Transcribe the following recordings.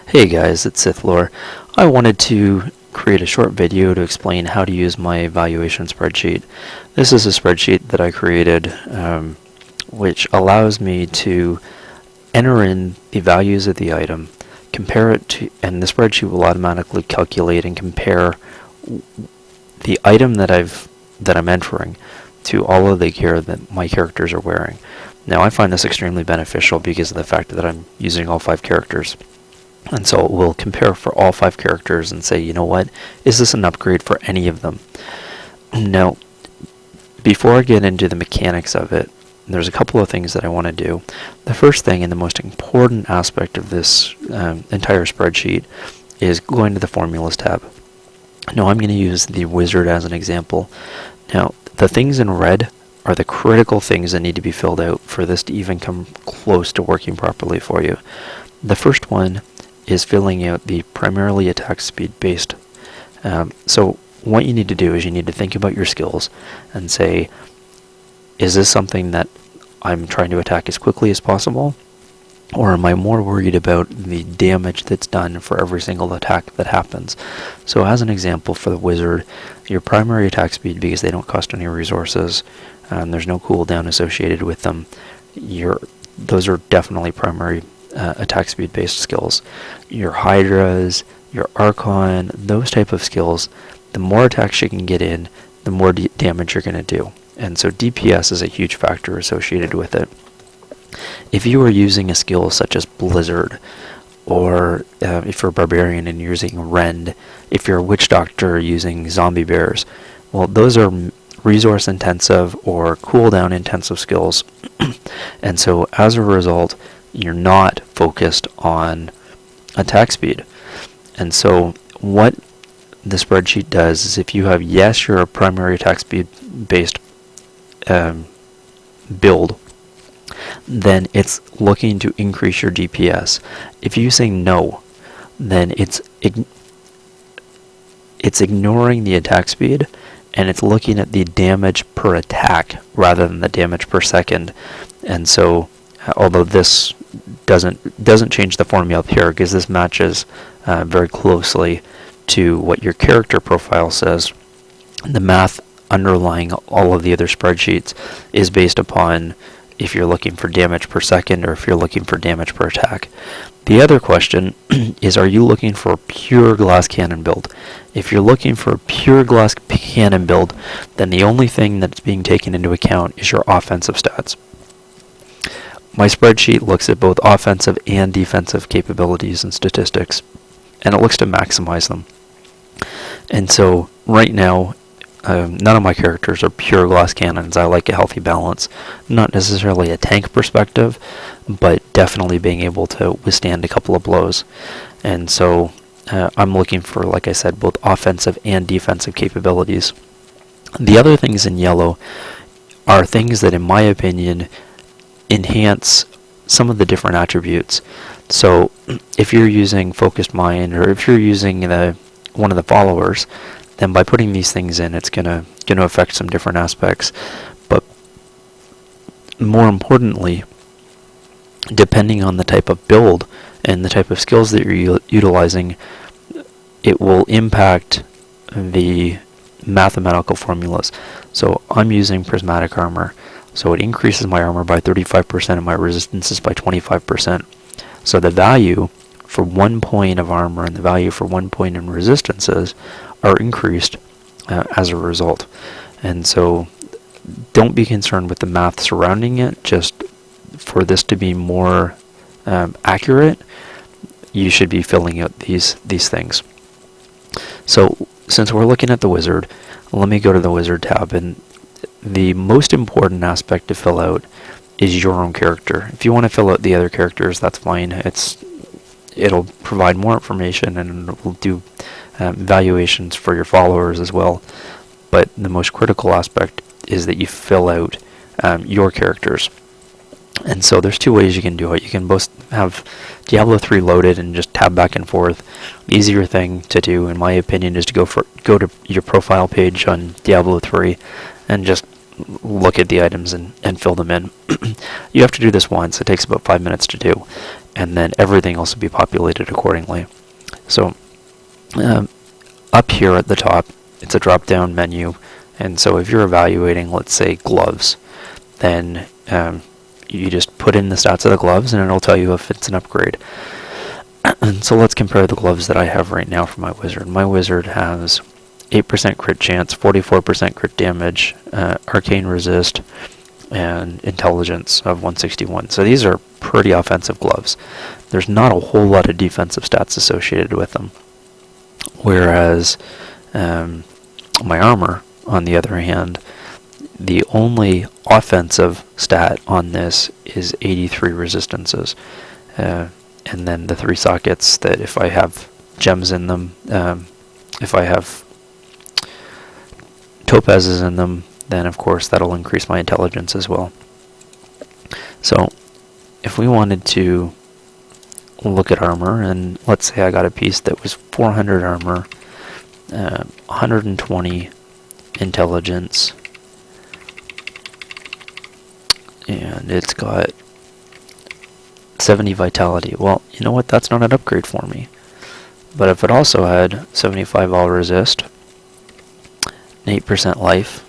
Hey guys, it's Sithlore. I wanted to create a short video to explain how to use my valuation spreadsheet. This is a spreadsheet that I created which allows me to enter in the values of the item, compare it to, and the spreadsheet will automatically calculate and compare the item that I'm entering to all of the gear that my characters are wearing. Now I find this extremely beneficial because of the fact that I'm using all 5 characters. And so it will compare for all 5 characters and say, you know what, is this an upgrade for any of them? Now, before I get into the mechanics of it, there's a couple of things that I want to do. The first thing and the most important aspect of this entire spreadsheet is going to the Formulas tab. Now I'm going to use the wizard as an example. Now, the things in red are the critical things that need to be filled out for this to even come close to working properly for you. The first one is filling out the primarily attack speed based. So what you need to do is you need to think about your skills and say, is this something that I'm trying to attack as quickly as possible? Or am I more worried about the damage that's done for every single attack that happens? So as an example for the wizard, your primary attack speed, because they don't cost any resources, and there's no cooldown associated with them, those are definitely primary attack speed based skills. Your Hydras, your Archon, those type of skills, the more attacks you can get in, the more damage you're going to do. And so DPS is a huge factor associated with it. If you are using a skill such as Blizzard, or if you're a Barbarian and you're using Rend, if you're a Witch Doctor using Zombie Bears, well, those are resource intensive or cooldown intensive skills. And so as a result, you're not focused on attack speed. And so what the spreadsheet does is if you have, yes, you're a primary attack speed based build, then it's looking to increase your DPS. If you say no, then it's ignoring the attack speed, and it's looking at the damage per attack rather than the damage per second. And so although this doesn't change the formula up here, because this matches very closely to what your character profile says, the math underlying all of the other spreadsheets is based upon if you're looking for damage per second or if you're looking for damage per attack. The other question is, are you looking for a pure glass cannon build? If you're looking for a pure glass cannon build, then the only thing that's being taken into account is your offensive stats. My spreadsheet looks at both offensive and defensive capabilities and statistics, and it looks to maximize them. And so right now, none of my characters are pure glass cannons. I like a healthy balance, not necessarily a tank perspective, but definitely being able to withstand a couple of blows. And so I'm looking for, like I said, both offensive and defensive capabilities. The other things in yellow are things that, in my opinion, enhance some of the different attributes. So if you're using Focused Mind, or if you're using one of the followers, then by putting these things in, it's gonna affect some different aspects. But more importantly, depending on the type of build and the type of skills that you're utilizing, it will impact the mathematical formulas. So I'm using prismatic armor, so it increases my armor by 35% and my resistances by 25%. So the value for 1 point of armor and the value for 1 point in resistances are increased as a result. And so don't be concerned with the math surrounding it. Just for this to be more accurate, you should be filling out these things. So since we're looking at the wizard, let me go to the wizard tab, and the most important aspect to fill out is your own character. If you want to fill out the other characters, that's fine. It'll provide more information, and it will do valuations for your followers as well. But the most critical aspect is that you fill out your characters. And so there's 2 ways you can do it. You can both have Diablo 3 loaded and just tab back and forth. The easier thing to do, in my opinion, is to go to your profile page on Diablo 3 and just look at the items and fill them in. You have to do this once. It takes about 5 minutes to do. and then everything else will be populated accordingly. So up here at the top, it's a drop-down menu, and so if you're evaluating, let's say, gloves, then you just put in the stats of the gloves, and it'll tell you if it's an upgrade. And so let's compare the gloves that I have right now for my wizard. My wizard has 8% crit chance, 44% crit damage, arcane resist, and intelligence of 161. So these are pretty offensive gloves. There's not a whole lot of defensive stats associated with them. Whereas my armor, on the other hand, the only offensive stat on this is 83 resistances. And then the 3 sockets that if I have gems in them, if I have topazes in them, then of course that'll increase my intelligence as well. So if we wanted to look at armor, and let's say I got a piece that was 400 armor, 120 intelligence, and it's got 70 vitality. Well, you know what? That's not an upgrade for me. But if it also had 75 all resist, and 8% life,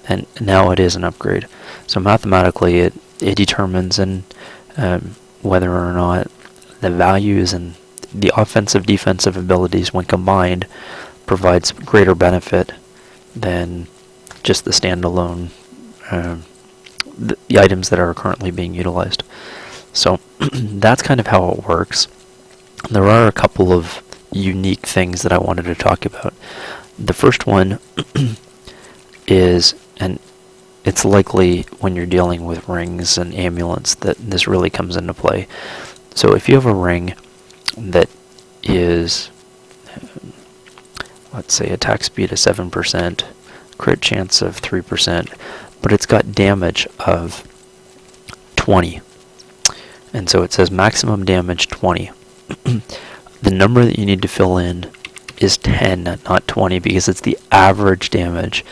then now it is an upgrade. So mathematically, it determines whether or not the values and the offensive defensive abilities, when combined, provides greater benefit than just the standalone the items that are currently being utilized. So that's kind of how it works. There are a couple of unique things that I wanted to talk about. The first one is, and it's likely when you're dealing with rings and amulets that this really comes into play. So if you have a ring that is, let's say, attack speed of 7%, crit chance of 3%, but it's got damage of 20. And so it says maximum damage 20. The number that you need to fill in is 10, not 20, because it's the average damage.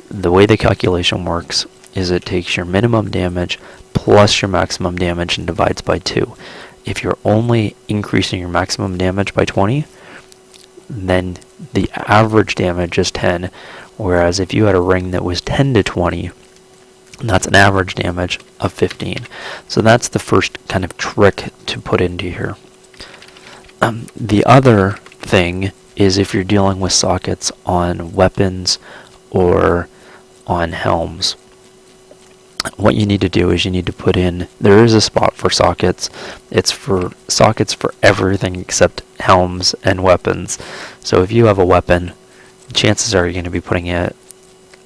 The way the calculation works is it takes your minimum damage plus your maximum damage and divides by 2. If you're only increasing your maximum damage by 20, then the average damage is 10, whereas if you had a ring that was 10 to 20, that's an average damage of 15. So that's the first kind of trick to put into here. The other thing is if you're dealing with sockets on weapons or on helms, what you need to do is you need to put in, there is a spot for sockets. It's for sockets for everything except helms and weapons. So if you have a weapon, chances are you're going to be putting a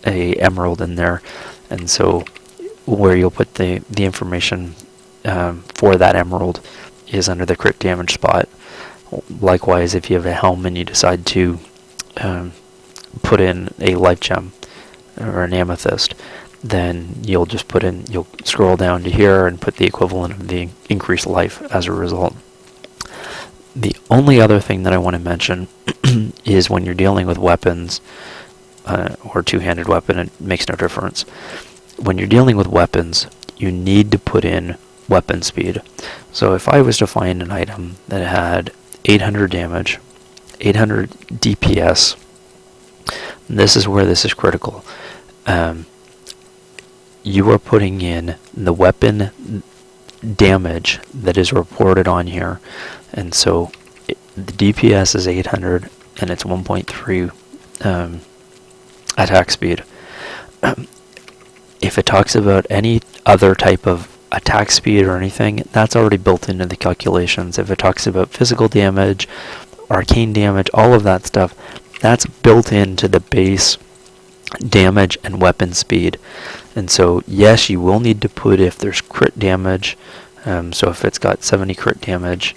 emerald in there. And so where you'll put the information for that emerald is under the crit damage spot. Likewise, if you have a helm and you decide to put in a life gem or an amethyst, then you'll just you'll scroll down to here and put the equivalent of the increased life as a result. The only other thing that I want to mention is when you're dealing with weapons, or two-handed weapon, it makes no difference. When you're dealing with weapons, you need to put in weapon speed. So if I was to find an item that had 800 damage, 800 DPS, this is where this is critical. You are putting in the weapon damage that is reported on here, and so the DPS is 800 and it's 1.3 attack speed. If it talks about any other type of attack speed or anything, that's already built into the calculations. If it talks about physical damage, arcane damage, all of that stuff, that's built into the base damage and weapon speed. And so yes, you will need to put if there's crit damage, so if it's got 70 crit damage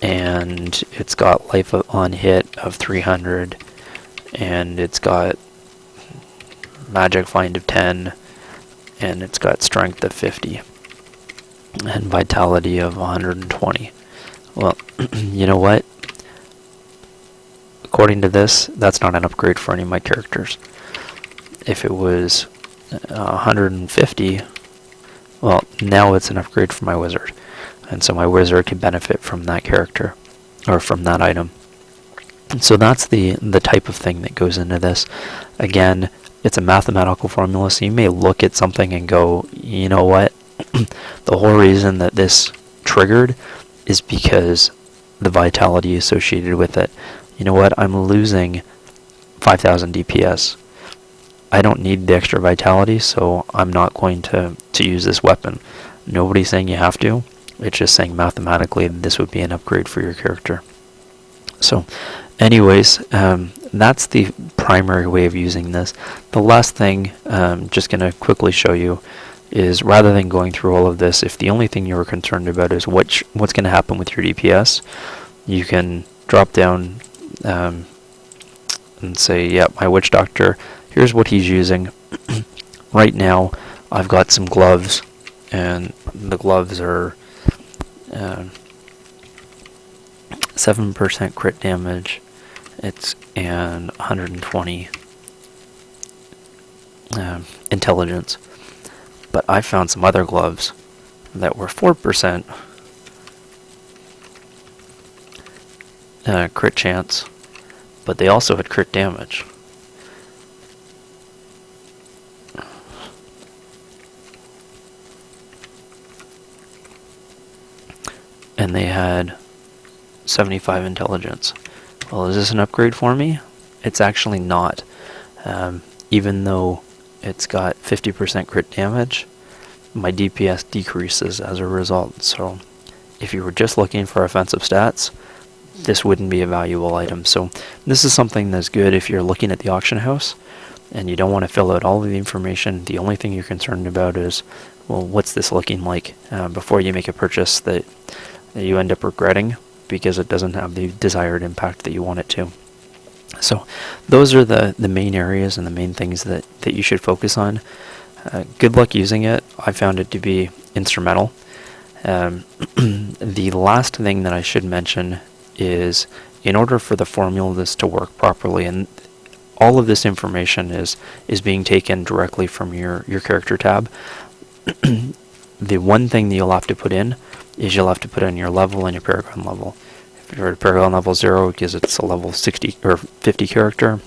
and it's got life on hit of 300 and it's got magic find of 10 and it's got strength of 50 and vitality of 120. Well, you know what? According to this, that's not an upgrade for any of my characters. If it was 150, well, now it's an upgrade for my wizard. and so my wizard can benefit from that character or from that item. And so that's the type of thing that goes into this. Again, it's a mathematical formula, so you may look at something and go, you know what, the whole reason that this triggered is because the vitality associated with it. You know what, I'm losing 5,000 DPS. I don't need the extra vitality, so I'm not going to use this weapon. Nobody's saying you have to. It's just saying mathematically this would be an upgrade for your character. So anyways, that's the primary way of using this. The last thing, just going to quickly show you, is rather than going through all of this, if the only thing you were concerned about is what's going to happen with your DPS, you can drop down and say, yep, my witch doctor, here's what he's using. Right now, I've got some gloves, and the gloves are 7% crit damage, and 120 intelligence. But I found some other gloves that were 4% crit chance, but they also had crit damage. And they had 75 intelligence. Well, is this an upgrade for me? It's actually not. Even though it's got 50% crit damage, my DPS decreases as a result. So if you were just looking for offensive stats, this wouldn't be a valuable item. So this is something that's good if you're looking at the auction house and you don't want to fill out all of the information. The only thing you're concerned about is, well, what's this looking like before you make a purchase that you end up regretting because it doesn't have the desired impact that you want it to. So those are the main areas and the main things that you should focus on. Good luck using it. I found it to be instrumental. The last thing that I should mention is, in order for the formulas to work properly, and all of this information is being taken directly from your character tab, the one thing that you'll have to put in is you'll have to put in your level and your paragon level. If you're at paragon level 0, because it's a level 60 or 50 character,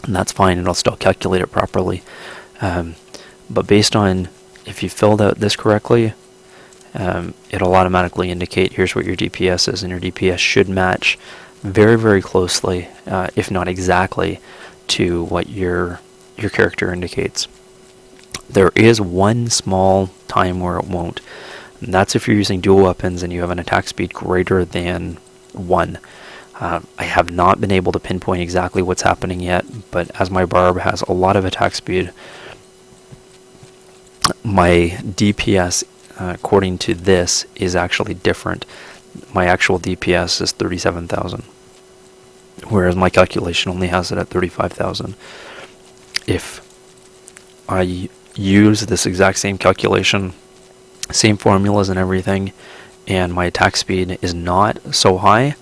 and that's fine, it'll still calculate it properly. But based on if you filled out this correctly, it'll automatically indicate here's what your DPS is, and your DPS should match very, very closely, if not exactly, to what your character indicates. There is one small time where it won't, and that's if you're using dual weapons and you have an attack speed greater than 1. I have not been able to pinpoint exactly what's happening yet, but as my barb has a lot of attack speed, my DPS, according to this, is actually different. My actual DPS is 37,000, whereas my calculation only has it at 35,000. If I use this exact same calculation, same formulas and everything, and my attack speed is not so high,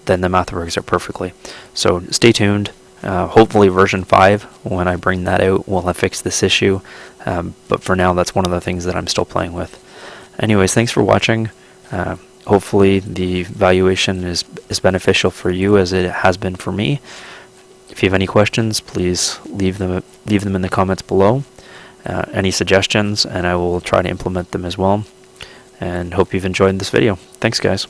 then the math works out perfectly. So stay tuned. Hopefully version 5, when I bring that out, will have fixed this issue. But for now, that's one of the things that I'm still playing with. Anyways, thanks for watching. Hopefully the valuation is beneficial for you as it has been for me. If you have any questions, please leave them in the comments below. Any suggestions, and I will try to implement them as well. And hope you've enjoyed this video. Thanks, guys.